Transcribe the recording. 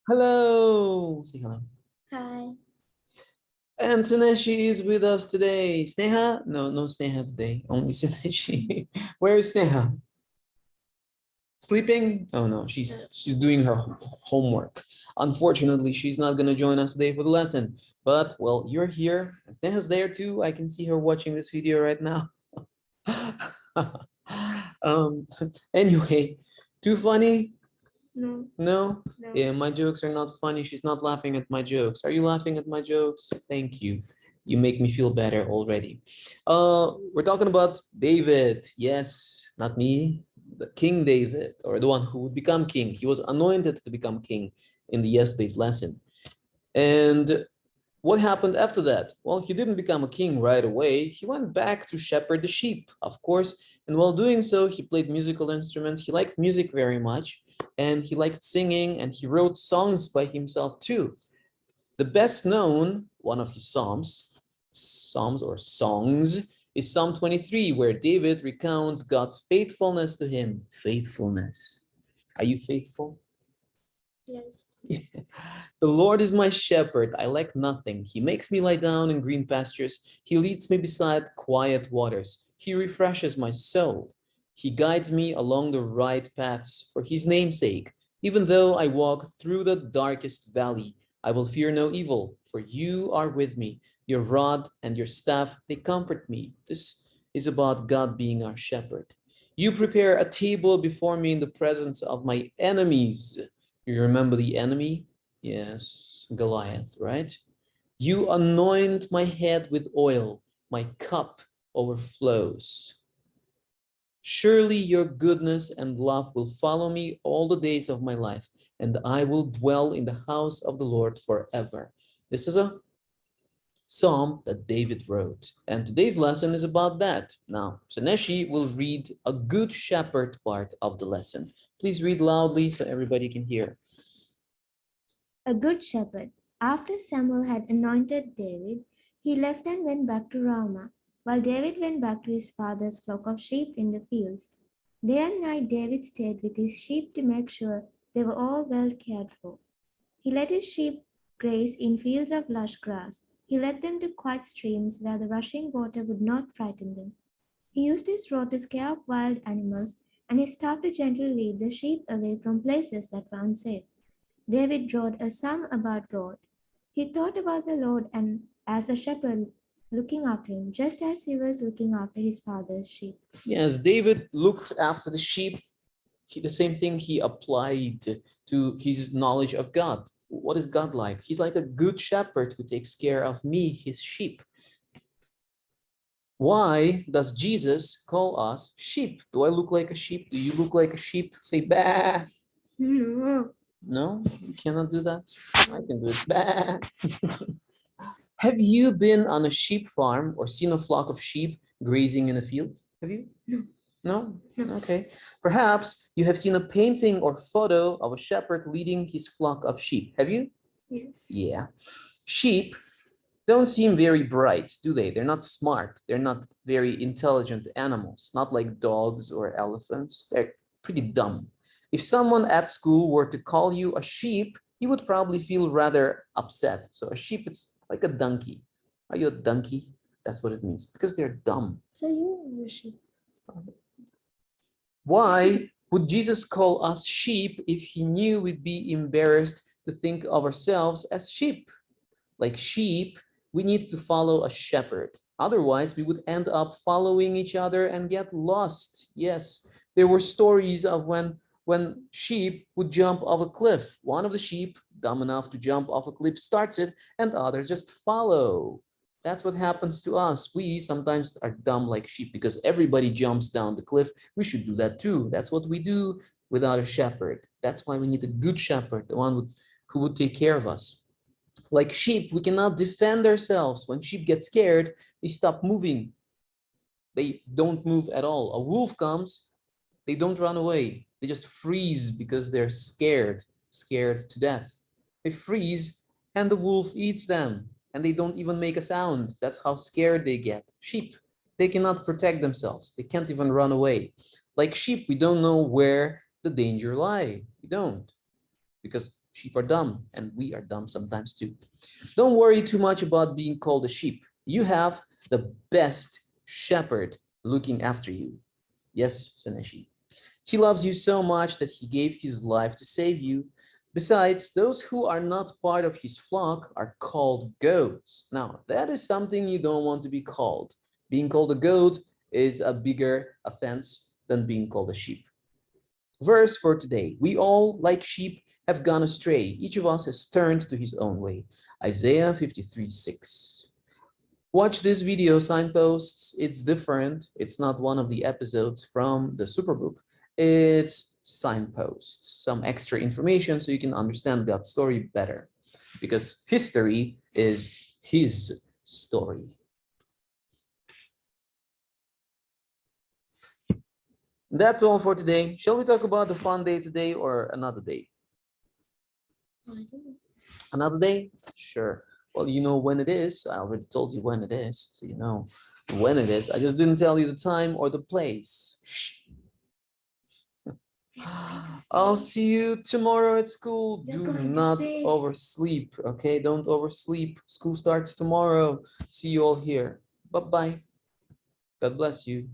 Hello. Say hello. Hi. And Sineshi is with us today. Sneha? No Sneha today. Only Sineshi. Where is Sneha? Sleeping? Oh no, she's doing her homework. Unfortunately, she's not gonna join us today for the lesson. But well, you're here. And Sneha's there too. I can see her watching this video right now. um. Anyway, too funny? No. No? No. Yeah, my jokes are not funny. She's not laughing at my jokes. Are you laughing at my jokes? Thank you. You make me feel better already. We're talking about David. Yes, not me. The King David, or the one who would become king. He was anointed to become king in the yesterday's lesson. And what happened after that? Well, he didn't become a king right away. He went back to shepherd the sheep, of course. And while doing so, he played musical instruments. He liked music very much, and he liked singing, and he wrote songs by himself too. The best known one of his psalms or songs, is Psalm 23, where David recounts God's faithfulness to him. Faithfulness. Are you faithful? Yes. The Lord is my shepherd, I lack nothing. He makes me lie down in green pastures. He leads me beside quiet waters. He refreshes my soul. He guides me along the right paths for his name's sake. Even though I walk through the darkest valley, I will fear no evil, for you are with me. Your rod and your staff, they comfort me. This is about God being our shepherd. You prepare a table before me in the presence of my enemies. You remember the enemy? Yes, Goliath, right? You anoint my head with oil, my cup overflows. Surely your goodness and love will follow me all the days of my life, and I will dwell in the house of the Lord forever. This is a psalm that David wrote, and today's lesson is about that. Now, Saneshi will read a good shepherd part of the lesson. Please read loudly so everybody can hear. A good shepherd. After Samuel had anointed David, he left and went back to Ramah, while David went back to his father's flock of sheep in the fields. Day and night David stayed with his sheep to make sure they were all well cared for. He let his sheep graze in fields of lush grass. He led them to quiet streams where the rushing water would not frighten them. He used his rod to scare off wild animals and his staff to gently lead the sheep away from places that were unsafe. David wrote a psalm about God. He thought about the Lord and as a shepherd looking after him, just as he was looking after his father's sheep. Yes, David looked after the sheep. The same thing he applied to his knowledge of God. What is God like? He's like a good shepherd who takes care of me, his sheep. Why does Jesus call us sheep? Do I look like a sheep? Do you look like a sheep? Say bah. No. No, you cannot do that. I can do it. Bah. Have you been on a sheep farm or seen a flock of sheep grazing in a field? Have you? No. No? No. Okay. Perhaps you have seen a painting or photo of a shepherd leading his flock of sheep. Have you? Yes. Yeah. Sheep don't seem very bright, do they? They're not smart. They're not very intelligent animals, not like dogs or elephants. They're pretty dumb. If someone at school were to call you a sheep, you would probably feel rather upset. So a sheep is like a donkey. Are you a donkey? That's what it means, because they're dumb. So you are a sheep. Why would Jesus call us sheep if he knew we'd be embarrassed to think of ourselves as sheep? Like sheep, we need to follow a shepherd. Otherwise, we would end up following each other and get lost. Yes, there were stories of when sheep would jump off a cliff. One of the sheep, dumb enough to jump off a cliff, starts it, and others just follow. That's what happens to us. We sometimes are dumb like sheep because everybody jumps down the cliff. We should do that too. That's what we do without a shepherd. That's why we need a good shepherd, the one who would take care of us. Like sheep, we cannot defend ourselves. When sheep get scared, they stop moving. They don't move at all. A wolf comes, they don't run away. They just freeze because they're scared to death. They freeze and the wolf eats them and they don't even make a sound. That's how scared they get. Sheep, they cannot protect themselves. They can't even run away. Like sheep, we don't know where the danger lies. We don't, because Sheep are dumb, and we are dumb sometimes too. Don't worry too much about being called a sheep. You have the best shepherd looking after you. Yes, Seneshi. He loves you so much that he gave his life to save you. Besides, those who are not part of his flock are called goats. Now, that is something you don't want to be called. Being called a goat is a bigger offense than being called a sheep. Verse for today. We all, like sheep, have gone astray. Each of us has turned to his own way. Isaiah 53:6. Watch this video, Signposts. It's different. It's not one of the episodes from the Superbook. It's Signposts, some extra information so you can understand God's story better. Because history is his story. That's all for today. Shall we talk about the fun day today or another day? Another day? Sure. Well, you know when it is. I already told you when it is, so you know when it is. I just didn't tell you the time or the place. I'll see you tomorrow at school. Do not oversleep, okay? Don't oversleep. School starts tomorrow. See you all here. Bye-bye. God bless you.